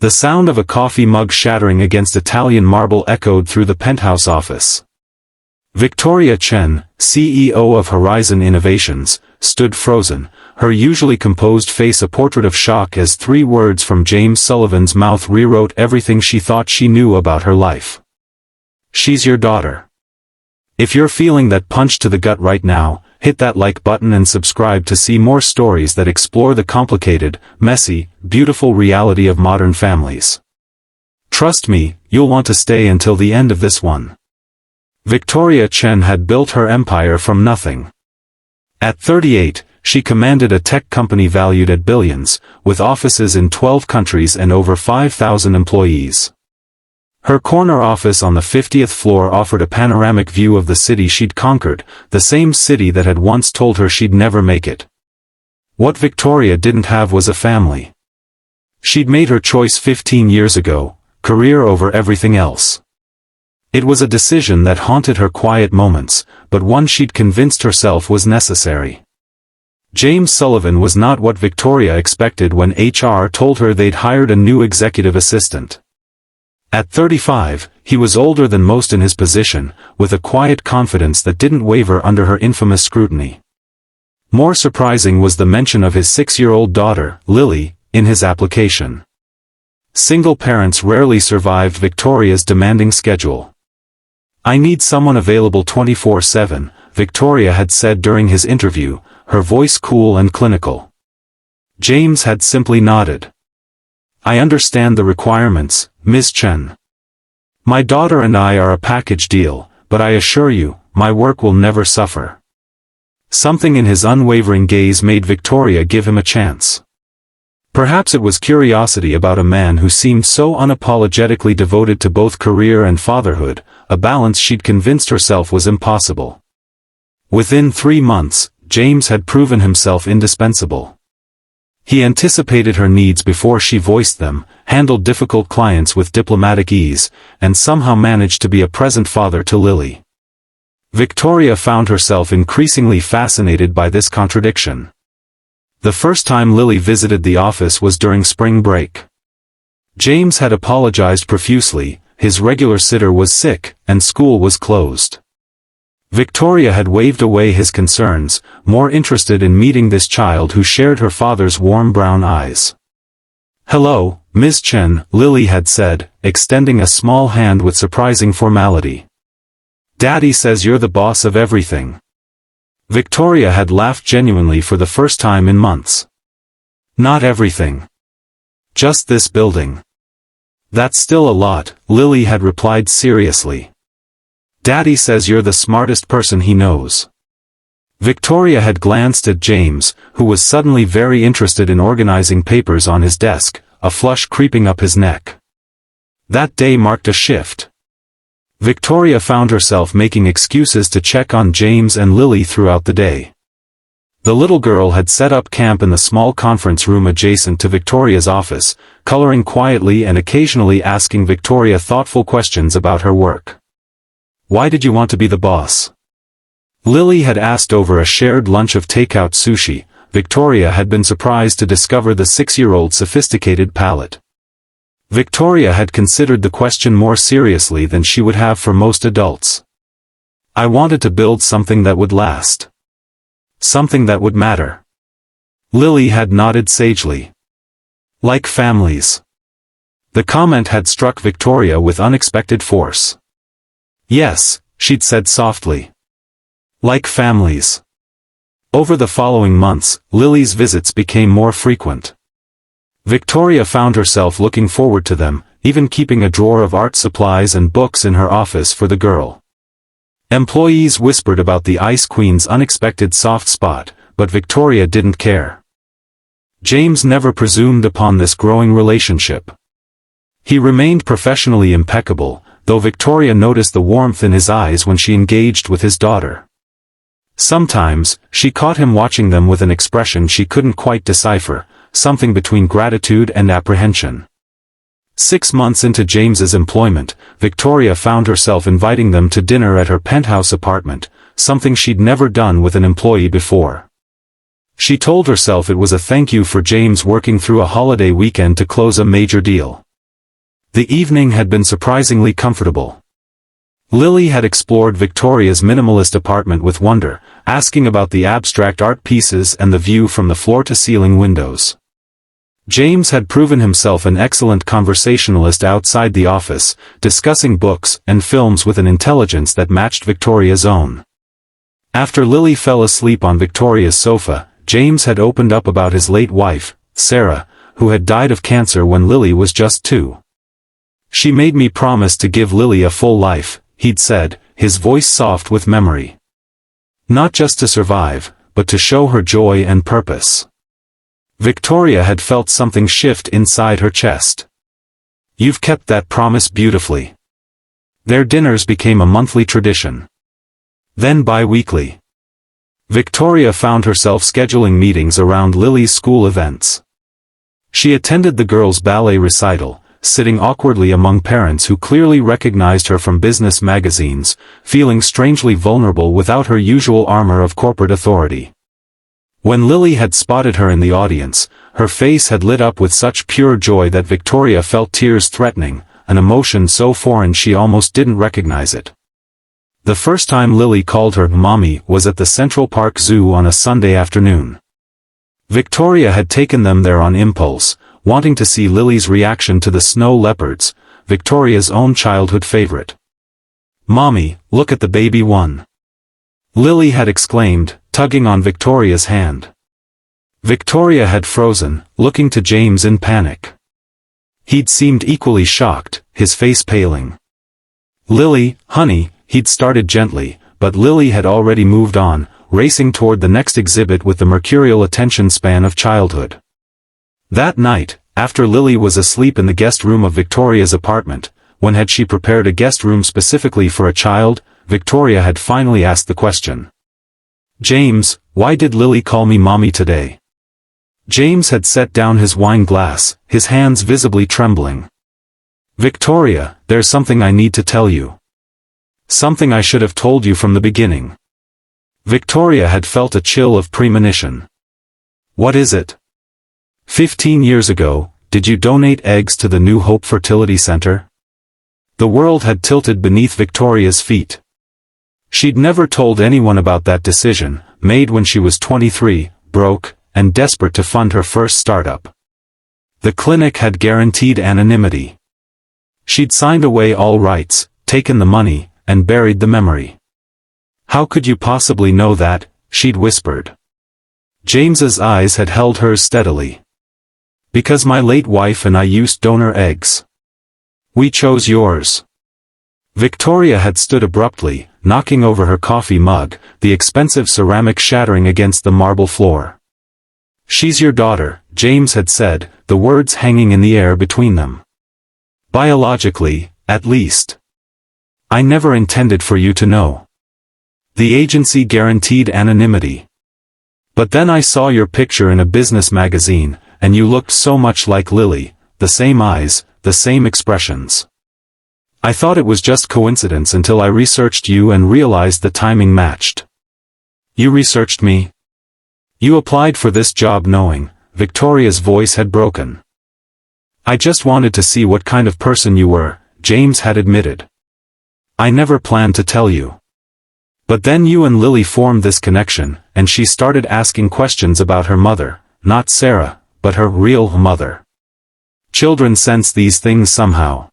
The sound of a coffee mug shattering against Italian marble echoed through the penthouse office. Victoria Chen, CEO of Horizon Innovations, stood frozen, her usually composed face a portrait of shock as 3 words from James Sullivan's mouth rewrote everything she thought she knew about her life. She's your daughter. If you're feeling that punch to the gut right now, hit that like button and subscribe to see more stories that explore the complicated, messy, beautiful reality of modern families. Trust me, you'll want to stay until the end of this one. Victoria Chen had built her empire from nothing. At 38, she commanded a tech company valued at billions, with offices in 12 countries and over 5,000 employees. Her corner office on the 50th floor offered a panoramic view of the city she'd conquered, the same city that had once told her she'd never make it. What Victoria didn't have was a family. She'd made her choice 15 years ago, career over everything else. It was a decision that haunted her quiet moments, but one she'd convinced herself was necessary. James Sullivan was not what Victoria expected when HR told her they'd hired a new executive assistant. At 35, he was older than most in his position, with a quiet confidence that didn't waver under her infamous scrutiny. More surprising was the mention of his 6-year-old daughter, Lily, in his application. Single parents rarely survived Victoria's demanding schedule. "I need someone available 24/7, Victoria had said during his interview, her voice cool and clinical. James had simply nodded. "I understand the requirements, Ms. Chen. My daughter and I are a package deal, but I assure you, my work will never suffer." Something in his unwavering gaze made Victoria give him a chance. Perhaps it was curiosity about a man who seemed so unapologetically devoted to both career and fatherhood, a balance she'd convinced herself was impossible. Within 3 months, James had proven himself indispensable. He anticipated her needs before she voiced them, handled difficult clients with diplomatic ease, and somehow managed to be a present father to Lily. Victoria found herself increasingly fascinated by this contradiction. The first time Lily visited the office was during spring break. James had apologized profusely, his regular sitter was sick, and school was closed. Victoria had waved away his concerns, more interested in meeting this child who shared her father's warm brown eyes. "Hello, Ms. Chen," Lily had said, extending a small hand with surprising formality. "Daddy says you're the boss of everything." Victoria had laughed genuinely for the first time in months. "Not everything. Just this building." "That's still a lot," Lily had replied seriously. "Daddy says you're the smartest person he knows." Victoria had glanced at James, who was suddenly very interested in organizing papers on his desk, a flush creeping up his neck. That day marked a shift. Victoria found herself making excuses to check on James and Lily throughout the day. The little girl had set up camp in the small conference room adjacent to Victoria's office, coloring quietly and occasionally asking Victoria thoughtful questions about her work. "Why did you want to be the boss?" Lily had asked over a shared lunch of takeout sushi. Victoria had been surprised to discover the 6-year-old's sophisticated palate. Victoria had considered the question more seriously than she would have for most adults. "I wanted to build something that would last. Something that would matter." Lily had nodded sagely. "Like families." The comment had struck Victoria with unexpected force. "Yes," she'd said softly. "Like families." Over the following months, Lily's visits became more frequent. Victoria found herself looking forward to them, even keeping a drawer of art supplies and books in her office for the girl. Employees whispered about the Ice Queen's unexpected soft spot, but Victoria didn't care. James never presumed upon this growing relationship. He remained professionally impeccable, though Victoria noticed the warmth in his eyes when she engaged with his daughter. Sometimes, she caught him watching them with an expression she couldn't quite decipher, something between gratitude and apprehension. 6 months into James's employment, Victoria found herself inviting them to dinner at her penthouse apartment, something she'd never done with an employee before. She told herself it was a thank you for James working through a holiday weekend to close a major deal. The evening had been surprisingly comfortable. Lily had explored Victoria's minimalist apartment with wonder, asking about the abstract art pieces and the view from the floor-to-ceiling windows. James had proven himself an excellent conversationalist outside the office, discussing books and films with an intelligence that matched Victoria's own. After Lily fell asleep on Victoria's sofa, James had opened up about his late wife, Sarah, who had died of cancer when Lily was just 2. "She made me promise to give Lily a full life," he'd said, his voice soft with memory. "Not just to survive, but to show her joy and purpose." Victoria had felt something shift inside her chest. "You've kept that promise beautifully." Their dinners became a monthly tradition. Then bi-weekly. Victoria found herself scheduling meetings around Lily's school events. She attended the girls' ballet recital, sitting awkwardly among parents who clearly recognized her from business magazines, feeling strangely vulnerable without her usual armor of corporate authority. When Lily had spotted her in the audience, her face had lit up with such pure joy that Victoria felt tears threatening, an emotion so foreign she almost didn't recognize it. The first time Lily called her mommy was at the Central Park Zoo on a Sunday afternoon. Victoria had taken them there on impulse, wanting to see Lily's reaction to the snow leopards, Victoria's own childhood favorite. "Mommy, look at the baby one," Lily had exclaimed, tugging on Victoria's hand. Victoria had frozen, looking to James in panic. He'd seemed equally shocked, his face paling. "Lily, honey," he'd started gently, but Lily had already moved on, racing toward the next exhibit with the mercurial attention span of childhood. That night, after Lily was asleep in the guest room of Victoria's apartment, when had she prepared a guest room specifically for a child, Victoria had finally asked the question. "James, why did Lily call me mommy today?" James had set down his wine glass, his hands visibly trembling. "Victoria, there's something I need to tell you. Something I should have told you from the beginning." Victoria had felt a chill of premonition. "What is it?" 15 years ago, did you donate eggs to the New Hope Fertility Center?" The world had tilted beneath Victoria's feet. She'd never told anyone about that decision, made when she was 23, broke, and desperate to fund her first startup. The clinic had guaranteed anonymity. She'd signed away all rights, taken the money, and buried the memory. "How could you possibly know that?" she'd whispered. James's eyes had held hers steadily. "Because my late wife and I used donor eggs. We chose yours." Victoria had stood abruptly, knocking over her coffee mug, the expensive ceramic shattering against the marble floor. "She's your daughter," James had said, the words hanging in the air between them. "Biologically, at least. I never intended for you to know. The agency guaranteed anonymity. But then I saw your picture in a business magazine, and you looked so much like Lily, the same eyes, the same expressions. I thought it was just coincidence until I researched you and realized the timing matched." "You researched me? You applied for this job knowing," Victoria's voice had broken. "I just wanted to see what kind of person you were," James had admitted. "I never planned to tell you. But then you and Lily formed this connection, and she started asking questions about her mother, not Sarah, but her real mother. Children sense these things somehow."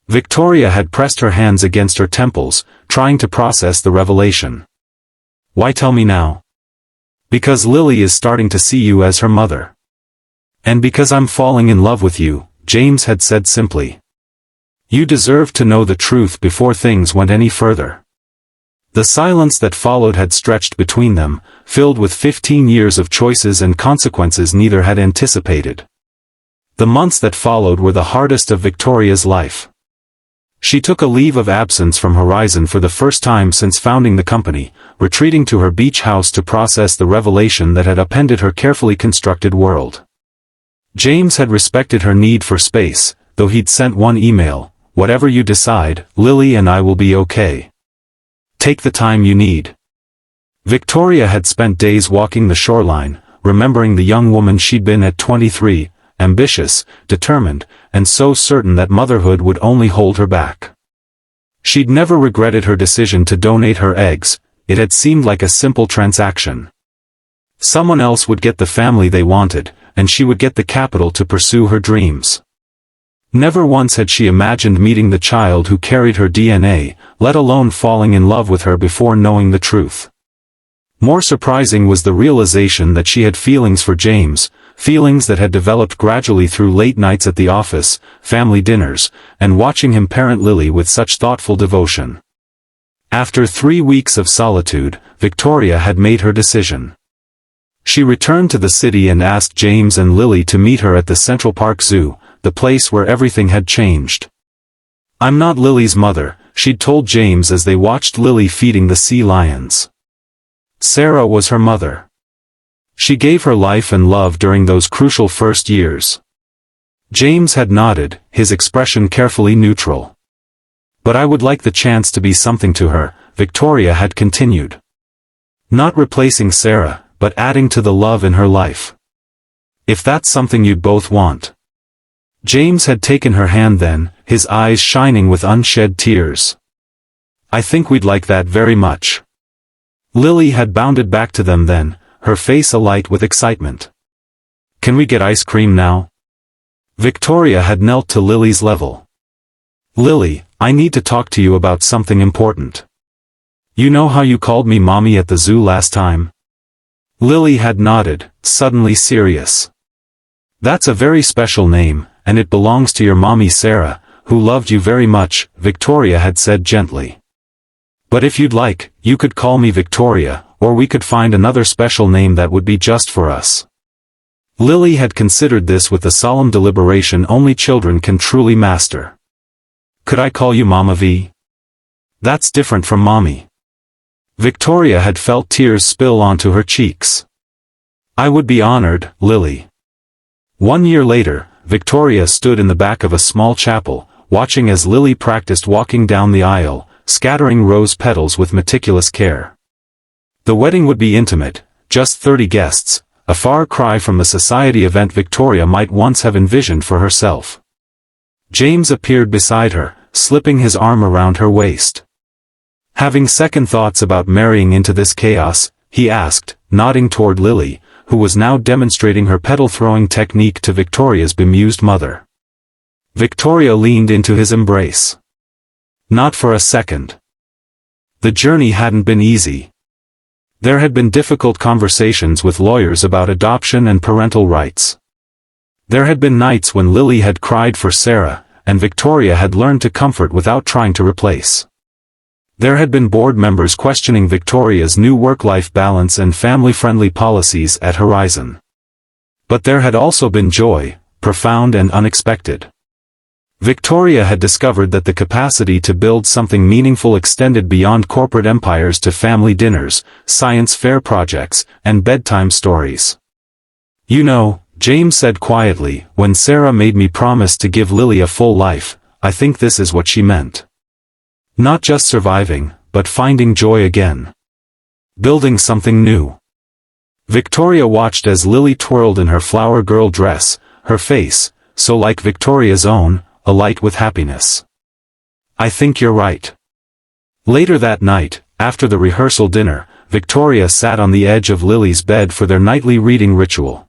Victoria had pressed her hands against her temples, trying to process the revelation. "Why tell me now?" "Because Lily is starting to see you as her mother. And because I'm falling in love with you," James had said simply. "You deserve to know the truth before things went any further." The silence that followed had stretched between them, filled with 15 years of choices and consequences neither had anticipated. The months that followed were the hardest of Victoria's life. She took a leave of absence from Horizon for the first time since founding the company, retreating to her beach house to process the revelation that had upended her carefully constructed world. James had respected her need for space, though he'd sent one email: "Whatever you decide, Lily and I will be okay. Take the time you need." Victoria had spent days walking the shoreline, remembering the young woman she'd been at 23, ambitious, determined, and so certain that motherhood would only hold her back. She'd never regretted her decision to donate her eggs. It had seemed like a simple transaction. Someone else would get the family they wanted, and she would get the capital to pursue her dreams. Never once had she imagined meeting the child who carried her DNA, let alone falling in love with her before knowing the truth. More surprising was the realization that she had feelings for James, feelings that had developed gradually through late nights at the office, family dinners, and watching him parent Lily with such thoughtful devotion. After 3 weeks of solitude, Victoria had made her decision. She returned to the city and asked James and Lily to meet her at the Central Park Zoo, the place where everything had changed. "I'm not Lily's mother," she'd told James as they watched Lily feeding the sea lions. Sarah was her mother. She gave her life and love during those crucial first years. James had nodded, his expression carefully neutral. "But I would like the chance to be something to her," Victoria had continued. "Not replacing Sarah, but adding to the love in her life. If that's something you'd both want." James had taken her hand then, his eyes shining with unshed tears. "I think we'd like that very much." Lily had bounded back to them then, her face alight with excitement. "Can we get ice cream now?" Victoria had knelt to Lily's level. "Lily, I need to talk to you about something important. You know how you called me Mommy at the zoo last time?" Lily had nodded, suddenly serious. "That's a very special name, and it belongs to your mommy Sarah, who loved you very much," Victoria had said gently. "But if you'd like, you could call me Victoria, or we could find another special name that would be just for us." Lily had considered this with the solemn deliberation only children can truly master. "Could I call you Mama V? That's different from Mommy." Victoria had felt tears spill onto her cheeks. "I would be honored, Lily." 1 year later, Victoria stood in the back of a small chapel, watching as Lily practiced walking down the aisle, scattering rose petals with meticulous care. The wedding would be intimate, just 30 guests, a far cry from the society event Victoria might once have envisioned for herself. James appeared beside her, slipping his arm around her waist. Having second thoughts about marrying into this chaos, he asked, nodding toward Lily, who was now demonstrating her petal-throwing technique to Victoria's bemused mother. Victoria leaned into his embrace. Not for a second. The journey hadn't been easy. There had been difficult conversations with lawyers about adoption and parental rights. There had been nights when Lily had cried for Sarah, and Victoria had learned to comfort without trying to replace. There had been board members questioning Victoria's new work-life balance and family-friendly policies at Horizon. But there had also been joy, profound and unexpected. Victoria had discovered that the capacity to build something meaningful extended beyond corporate empires to family dinners, science fair projects, and bedtime stories. "You know," James said quietly, "when Sarah made me promise to give Lily a full life, I think this is what she meant. Not just surviving, but finding joy again. Building something new." Victoria watched as Lily twirled in her flower girl dress, her face, so like Victoria's own, alight with happiness. "I think you're right." Later that night, after the rehearsal dinner, Victoria sat on the edge of Lily's bed for their nightly reading ritual.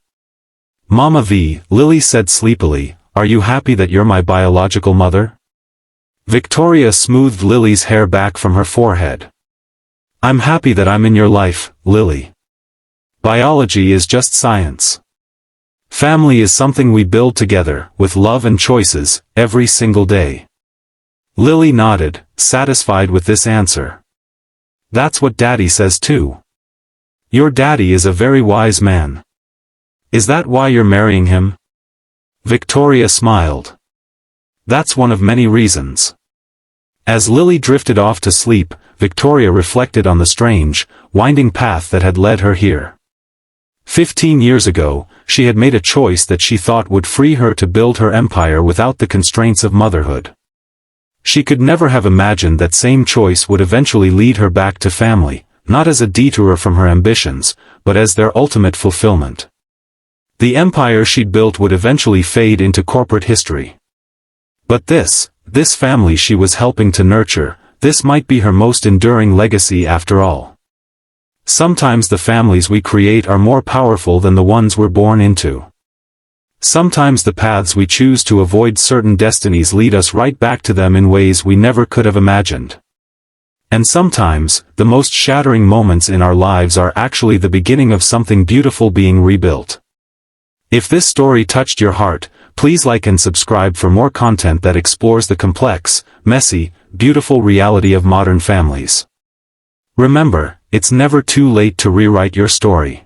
"Mama V," Lily said sleepily, "are you happy that you're my biological mother?" Victoria smoothed Lily's hair back from her forehead. "I'm happy that I'm in your life, Lily. Biology is just science. Family is something we build together, with love and choices, every single day." Lily nodded, satisfied with this answer. "That's what Daddy says too. Your daddy is a very wise man. Is that why you're marrying him?" Victoria smiled. "That's one of many reasons." As Lily drifted off to sleep, Victoria reflected on the strange, winding path that had led her here. 15 years ago, she had made a choice that she thought would free her to build her empire without the constraints of motherhood. She could never have imagined that same choice would eventually lead her back to family, not as a detour from her ambitions, but as their ultimate fulfillment. The empire she'd built would eventually fade into corporate history. But this family she was helping to nurture, this might be her most enduring legacy after all. Sometimes the families we create are more powerful than the ones we're born into. Sometimes the paths we choose to avoid certain destinies lead us right back to them in ways we never could have imagined. And sometimes, the most shattering moments in our lives are actually the beginning of something beautiful being rebuilt. If this story touched your heart, please like and subscribe for more content that explores the complex, messy, beautiful reality of modern families. Remember, it's never too late to rewrite your story.